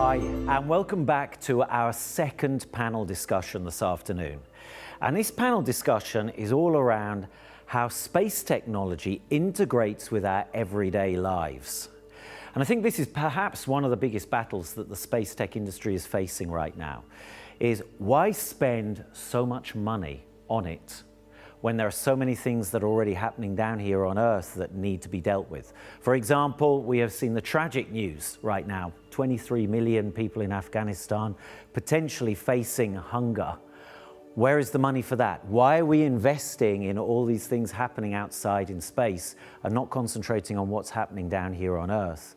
Hi, and welcome back to our second panel discussion this afternoon. And this panel discussion is all around how space technology integrates with our everyday lives. And I think this is perhaps one of the biggest battles that the space tech industry is facing right now, is why spend so much money on it when there are so many things that are already happening down here on Earth that need to be dealt with. For example, we have seen the tragic news right now, 23 million people in Afghanistan potentially facing hunger. Where is the money for that? Why are we investing in all these things happening outside in space and not concentrating on what's happening down here on Earth?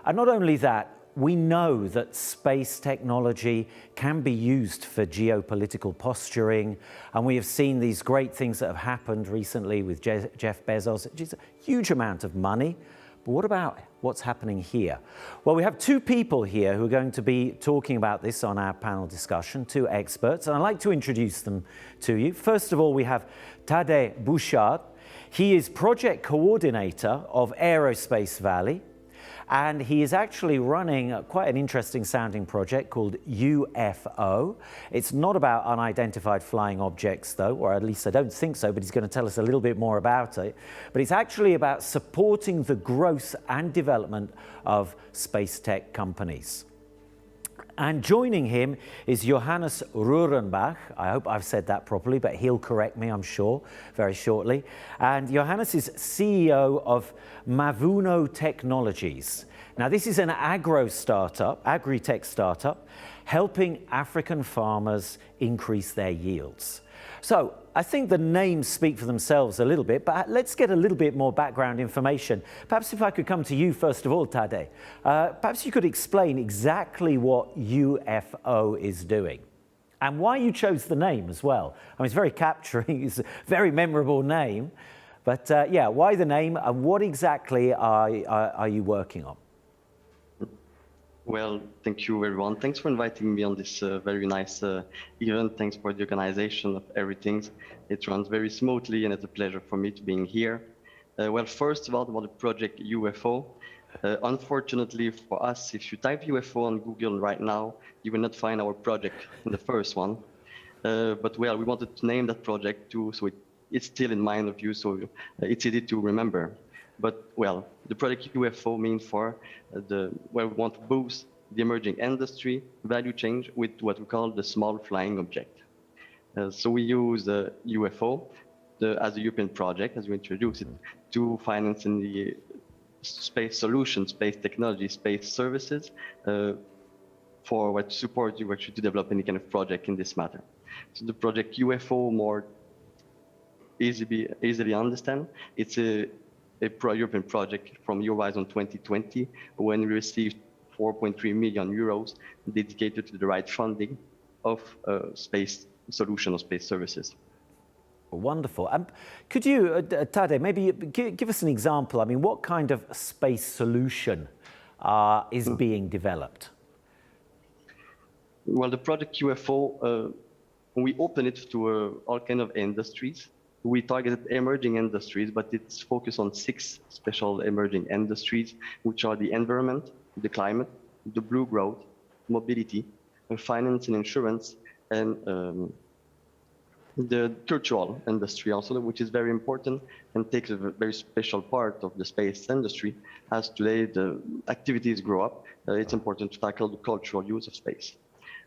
And not only that, we know that space technology can be used for geopolitical posturing, and we have seen these great things that have happened recently with Jeff Bezos, which is a huge amount of money. But what about what's happening here? Well, we have two people here who are going to be talking about this on our panel discussion, two experts, and I'd like to introduce them to you. First of all, we have Thaddé Bouchard. He is project coordinator of Aerospace Valley, and he is actually running quite an interesting sounding project called UFO. It's not about unidentified flying objects though, or at least I don't think so, but he's going to tell us a little bit more about it. But it's actually about supporting the growth and development of space tech companies. And joining him is Johannes Röhrenbach. I hope I've said that properly, but he'll correct me, I'm sure, very shortly. And Johannes is CEO of Mobuna Technologies. Now, this is an agri-tech startup, helping African farmers increase their yields. So I think the names speak for themselves a little bit, but let's get a little bit more background information. Perhaps if I could come to you first of all, Thaddé. Perhaps you could explain exactly what UFO is doing and why you chose the name as well. I mean, it's very capturing, it's a very memorable name, but yeah, why the name and what exactly are you working on? Well, thank you, everyone. Thanks for inviting me on this very nice event. Thanks for the organization of everything. It runs very smoothly, and it's a pleasure for me to be here. Well, first of all, about the project UFO. Unfortunately for us, if you type UFO on Google right now, you will not find our project in the first one. But well, we wanted to name that project too, so it's still in mind of you, so it's easy to remember. But well, the project UFO means for where we want to boost the emerging industry value chain with what we call the small flying object. So we use the UFO as a European project, as we introduced it, to finance in the space solutions, space technology, space services, for what support you actually to develop any kind of project in this matter. So the project UFO more easily understand. It's a European project from Horizon 2020, when we received 4.3 million euros dedicated to the right funding of space solution or space services. Wonderful. Could you, Thaddé, maybe give us an example? I mean, what kind of space solution is being developed? Well, the project UFO, we open it to all kind of industries. We targeted emerging industries, but it's focused on 6 special emerging industries, which are the environment, the climate, the blue growth, mobility, finance and insurance, and the cultural industry also, which is very important and takes a very special part of the space industry. As today the activities grow up, it's important to tackle the cultural use of space.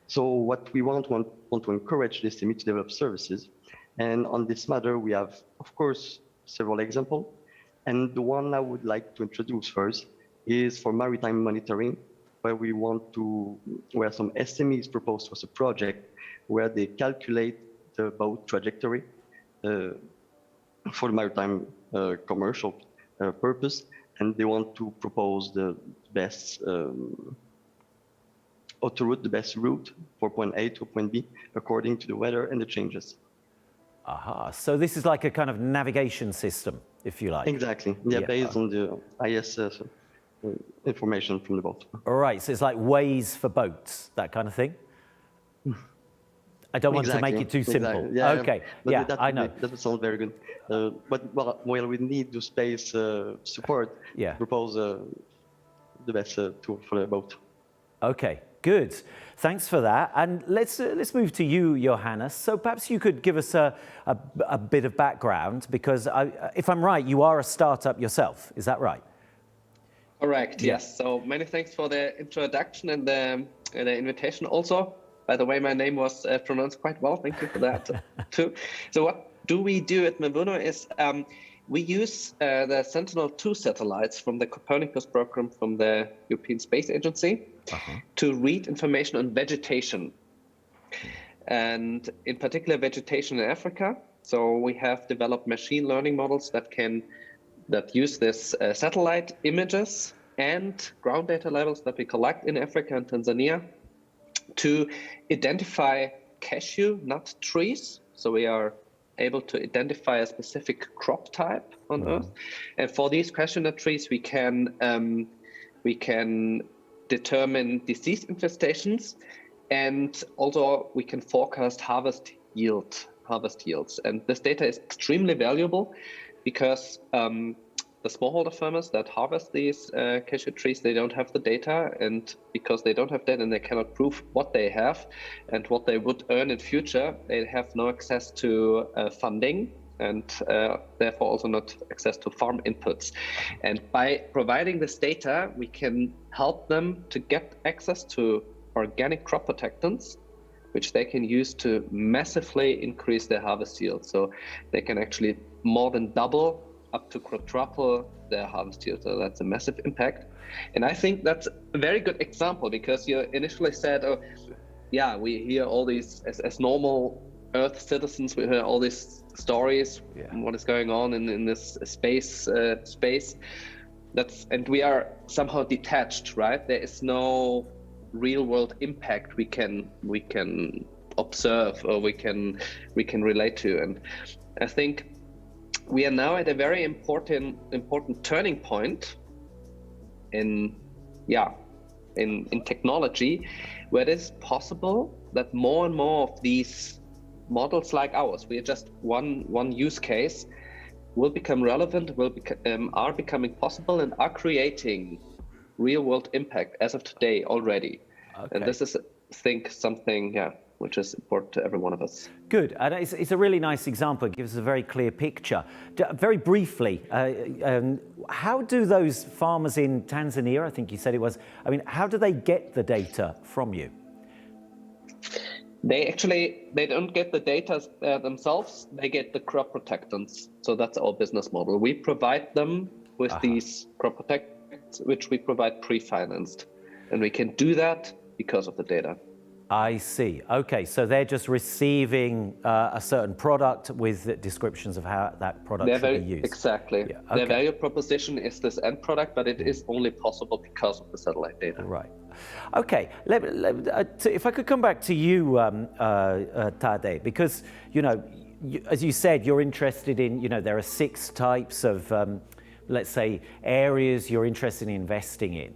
So what we want to encourage this to develop services. And on this matter, we have, of course, several examples. And the one I would like to introduce first is for maritime monitoring, where some SMEs propose to us a project where they calculate the boat trajectory for the maritime commercial purpose. And they want to propose the best autoroute, the best route for point A to point B, according to the weather and the changes. Aha, so this is like a kind of navigation system, if you like. Exactly, yeah. Based on the ISS information from the boat. All right, so it's like Waze for boats, that kind of thing? I don't want to make it too simple. Exactly. Yeah, okay, yeah, I know. That would sound very good. But well, we need the space support. Yeah. Propose the best tool for the boat. Okay, Good. Thanks for that. And let's move to you, Johannes. So perhaps you could give us a bit of background, because if I'm right, you are a startup yourself. Is that right? Correct. Yeah. Yes. So many thanks for the introduction and the invitation. Also, by the way, my name was pronounced quite well. Thank you for that too. So what do we do at Mobuna is we use the Sentinel-2 satellites from the Copernicus program from the European Space Agency to read information on vegetation, and in particular vegetation in Africa. So we have developed machine learning models that use this satellite images and ground data levels that we collect in Africa and Tanzania to identify cashew nut trees. So we are able to identify a specific crop type on Earth. And for these cashew nut trees, we can determine disease infestations, and also we can forecast harvest yields. And this data is extremely valuable because the smallholder farmers that harvest these cashew trees, they don't have the data, and because they don't have that and they cannot prove what they have and what they would earn in future, they have no access to funding, and therefore also not access to farm inputs. And by providing this data, we can help them to get access to organic crop protectants, which they can use to massively increase their harvest yield. So they can actually more than double up to quadruple their harvest yield. So that's a massive impact. And I think that's a very good example, because you initially said, oh, yeah, we hear all these, as normal Earth citizens, we hear all these stories, what is going on in this space. And we are somehow detached, right? There is no real world impact we can observe or we can relate to. And I think we are now at a very important turning point in technology, where it is possible that more and more of these models like ours, we are just one use case, will become relevant, are becoming possible, and are creating real world impact as of today already. Okay. And this is, I think, something which is important to every one of us. Good, and it's a really nice example. It gives us a very clear picture. Very briefly, how do those farmers in Tanzania, I think you said it was, how do they get the data from you? They don't get the data themselves, they get the crop protectants. So that's our business model. We provide them with these crop protectants, which we provide pre-financed. And we can do that because of the data. I see. Okay, so they're just receiving a certain product with descriptions of how that product should be used. Exactly. Yeah, okay. Their value proposition is this end product, but it is only possible because of the satellite data. Right. Okay, if I could come back to you, Thaddé, because, as you said, you're interested in, there are 6 types of, let's say, areas you're interested in investing in.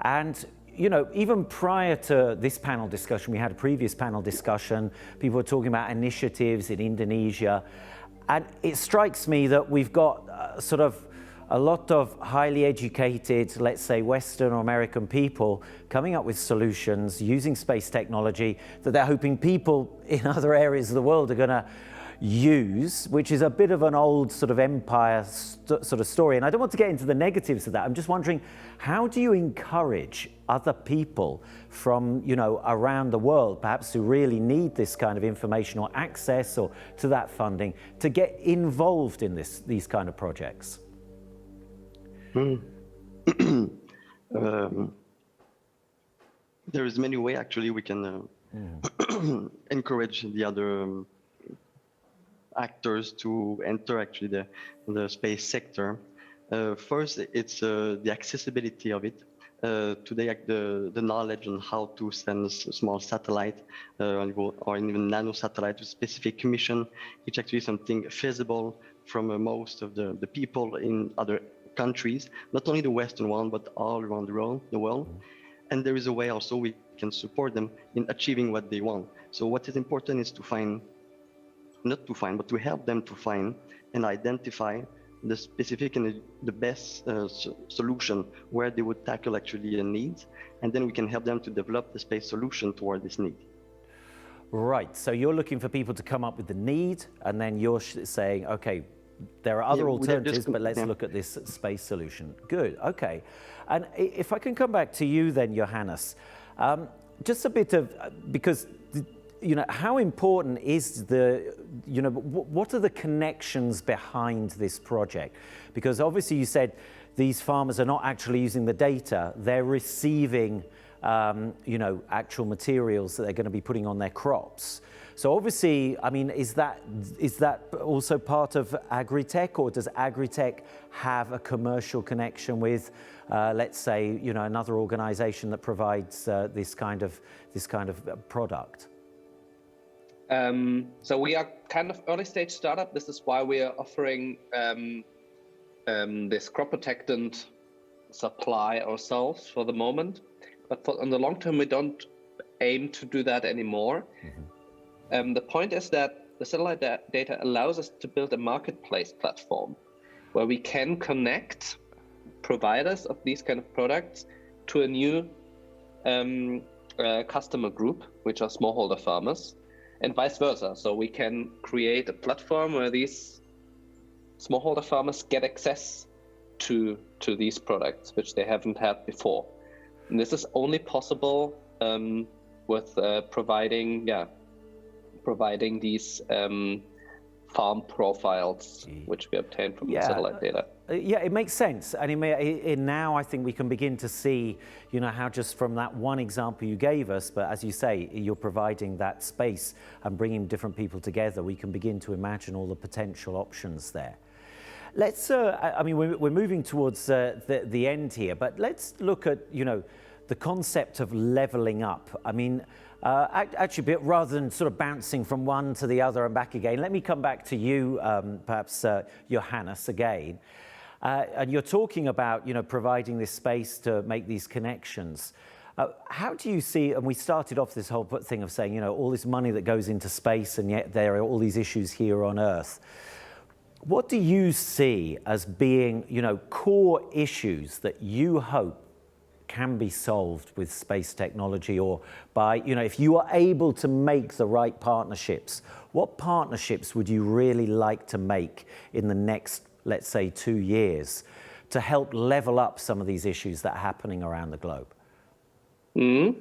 And even prior to this panel discussion, we had a previous panel discussion, people were talking about initiatives in Indonesia. And it strikes me that we've got sort of a lot of highly educated, let's say, Western or American people coming up with solutions using space technology that they're hoping people in other areas of the world are going to use, which is a bit of an old sort of empire sort of story. And I don't want to get into the negatives of that. I'm just wondering, how do you encourage other people from, around the world, perhaps who really need this kind of information or access or to that funding, to get involved in these kind of projects? There is many ways actually we can encourage the other actors to enter actually the space sector. First, it's the accessibility of it. Today, the knowledge on how to send a small satellite or even nano satellite to specific mission, it's actually something feasible from most of the people in other countries, not only the Western one, but all around the world. And there is a way also we can support them in achieving what they want. So what is important is to help them to find and identify the specific and the best solution where they would tackle actually a need, and then we can help them to develop the space solution toward this need. Right, so you're looking for people to come up with the need, and then you're saying, okay, there are other alternatives, but let's look at this space solution. Good, okay. And if I can come back to you then, Johannes, just a bit of, because, you know, how important is the, you know, what are the connections behind this project? Because obviously you said these farmers are not actually using the data, they're receiving, you know, actual materials that they're going to be putting on their crops. So obviously, I mean, is that also part of agri-tech, or does agri-tech have a commercial connection with, let's say, you know, another organization that provides this kind of product? So we are kind of early stage startup. This is why we are offering this crop protectant supply ourselves for the moment. But on the long term, we don't aim to do that anymore. Mm-hmm. The point is that the satellite data allows us to build a marketplace platform where we can connect providers of these kind of products to a new customer group, which are smallholder farmers, and vice versa. So we can create a platform where these smallholder farmers get access to these products, which they haven't had before. And this is only possible with providing these farm profiles, which we obtain from the satellite data. Yeah, it makes sense. And now I think we can begin to see, you know, how just from that one example you gave us, but as you say, you're providing that space and bringing different people together, we can begin to imagine all the potential options there. Let's, I mean, we're moving towards the end here, but let's look at, you know, the concept of leveling up. I mean, actually, rather than sort of bouncing from one to the other and back again, let me come back to you, perhaps Johannes again. And you're talking about, you know, providing this space to make these connections. How do you see, and we started off this whole thing of saying, you know, all this money that goes into space, and yet there are all these issues here on Earth. What do you see as being, you know, core issues that you hope can be solved with space technology, or by, you know, if you are able to make the right partnerships, what partnerships would you really like to make in the next, let's say, 2 years to help level up some of these issues that are happening around the globe? Very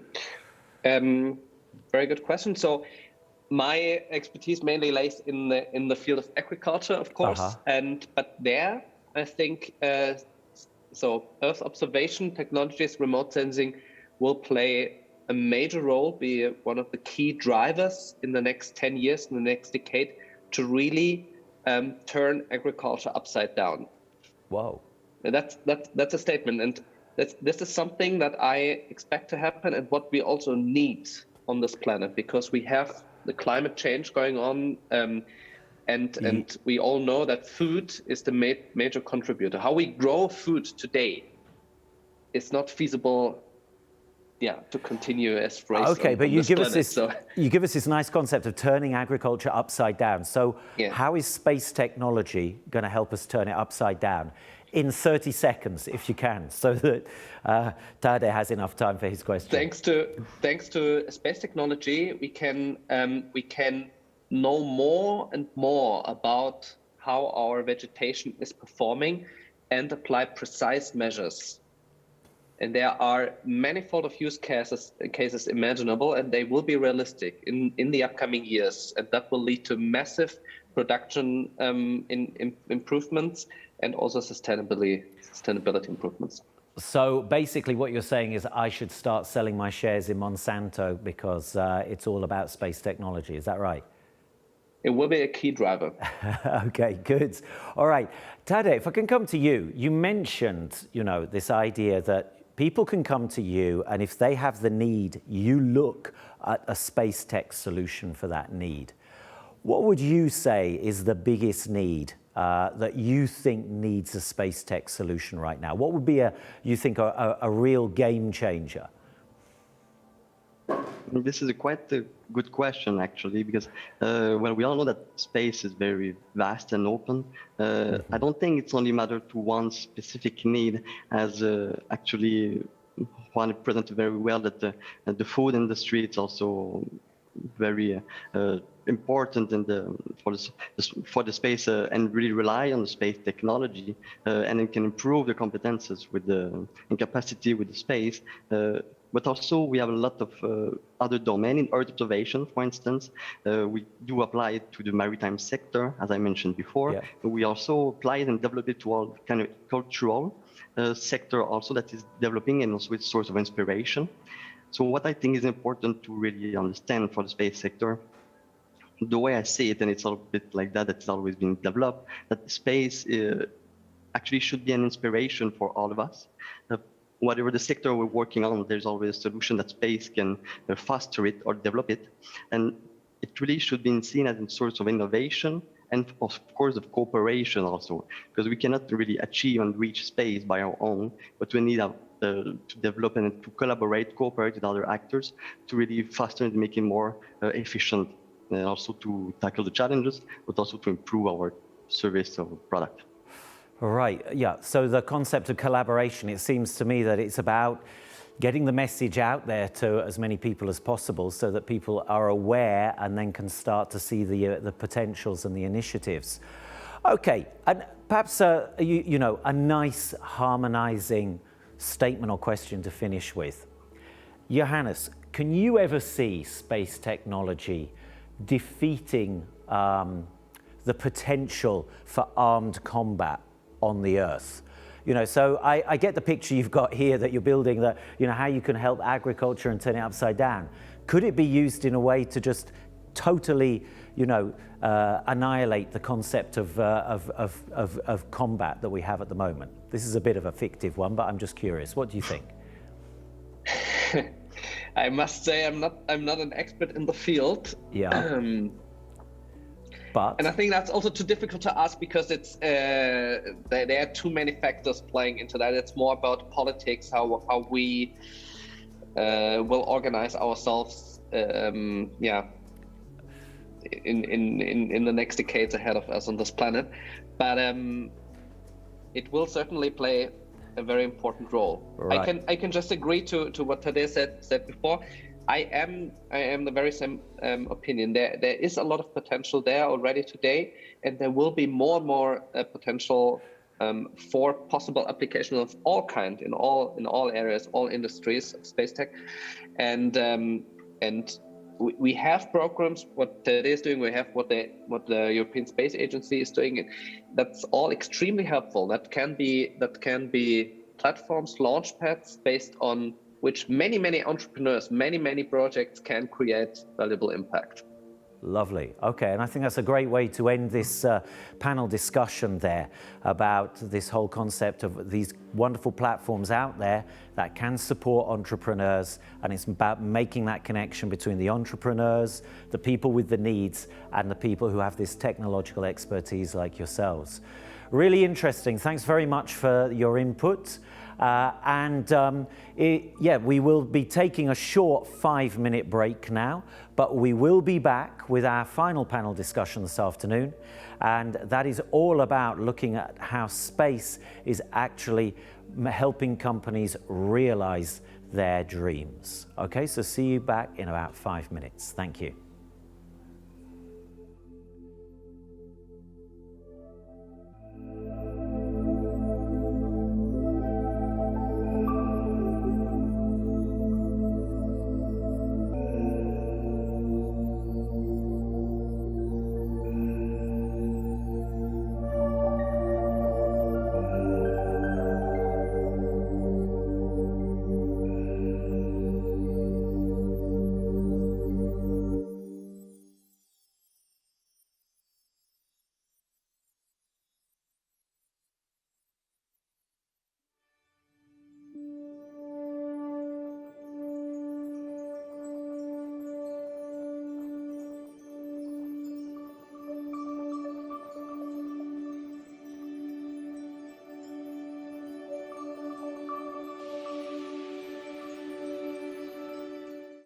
good question. So my expertise mainly lays in the field of agriculture, of course, but there I think so Earth observation technologies, remote sensing, will play a major role, be one of the key drivers in the next 10 years, in the next decade, to really turn agriculture upside down. Wow. And that's a statement, and this is something that I expect to happen, and what we also need on this planet, because we have the climate change going on, and we all know that food is the major contributor. How we grow food today is not feasible, to continue as race. Okay, but you give us this. So you give us this nice concept of turning agriculture upside down. So, how is space technology going to help us turn it upside down in 30 seconds, if you can, so that Thaddé has enough time for his question? Thanks to space technology, we can know more and more about how our vegetation is performing and apply precise measures. And there are manifold of use cases imaginable, and they will be realistic in the upcoming years. And that will lead to massive production improvements and also sustainability improvements. So basically what you're saying is I should start selling my shares in Monsanto because it's all about space technology. Is that right? It will be a key driver. Okay, good. All right. Thaddé, if I can come to you, you mentioned, you know, this idea that people can come to you, and if they have the need, you look at a space tech solution for that need. What would you say is the biggest need that you think needs a space tech solution right now? What would be you think a real game changer? This is quite a good question, actually, because, well, we all know that space is very vast and open. I don't think it's only matter to one specific need, as actually Juan presented very well that the food industry is also very important in for the space and really rely on the space technology, and it can improve the competences with and capacity with the space. But also we have a lot of other domain in Earth observation, for instance. We do apply it to the maritime sector, as I mentioned before. Yeah. We also apply it and develop it to all kind of cultural sector also that is developing, and also it's source of inspiration. So what I think is important to really understand for the space sector, the way I see it, and it's a bit like that, it's always been developed, that space actually should be an inspiration for all of us. Whatever the sector we're working on, there's always a solution that space can foster it or develop it. And it really should be seen as a source of innovation and of course of cooperation also, because we cannot really achieve and reach space by our own, but we need to develop and to collaborate, cooperate with other actors to really foster and make it more efficient, and also to tackle the challenges, but also to improve our service or product. Right, yeah, so the concept of collaboration, it seems to me that it's about getting the message out there to as many people as possible so that people are aware and then can start to see the potentials and the initiatives. Okay, and perhaps you know, a nice harmonizing statement or question to finish with. Johannes, can you ever see space technology defeating the potential for armed combat on the Earth? You know, so I get the picture you've got here that you're building, that, you know, how you can help agriculture and turn it upside down. Could it be used in a way to just totally, you know, annihilate the concept of combat that we have at the moment? This is a bit of a fictive one, but I'm just curious. What do you think? I must say I'm not an expert in the field. Yeah. And I think that's also too difficult to ask, because it's there are too many factors playing into that. It's more about politics, how we will organize ourselves, in the next decades ahead of us on this planet. But it will certainly play a very important role. Right. I can just agree to what Thaddé said before. I am the very same opinion. There is a lot of potential there already today, and there will be more and more potential for possible application of all kind in all areas, all industries of space tech, and we have programs. What Thaddé is doing, we have what the European Space Agency is doing. That's all extremely helpful. That can be platforms, launch pads based on which many entrepreneurs, many projects can create valuable impact. Lovely. Okay, and I think that's a great way to end this panel discussion there about this whole concept of these wonderful platforms out there that can support entrepreneurs, and it's about making that connection between the entrepreneurs, the people with the needs, and the people who have this technological expertise like yourselves. Really interesting. Thanks very much for your input. We will be taking a short 5-minute break now, but we will be back with our final panel discussion this afternoon, and that is all about looking at how space is actually helping companies realize their dreams. Okay, so see you back in about 5 minutes. Thank you.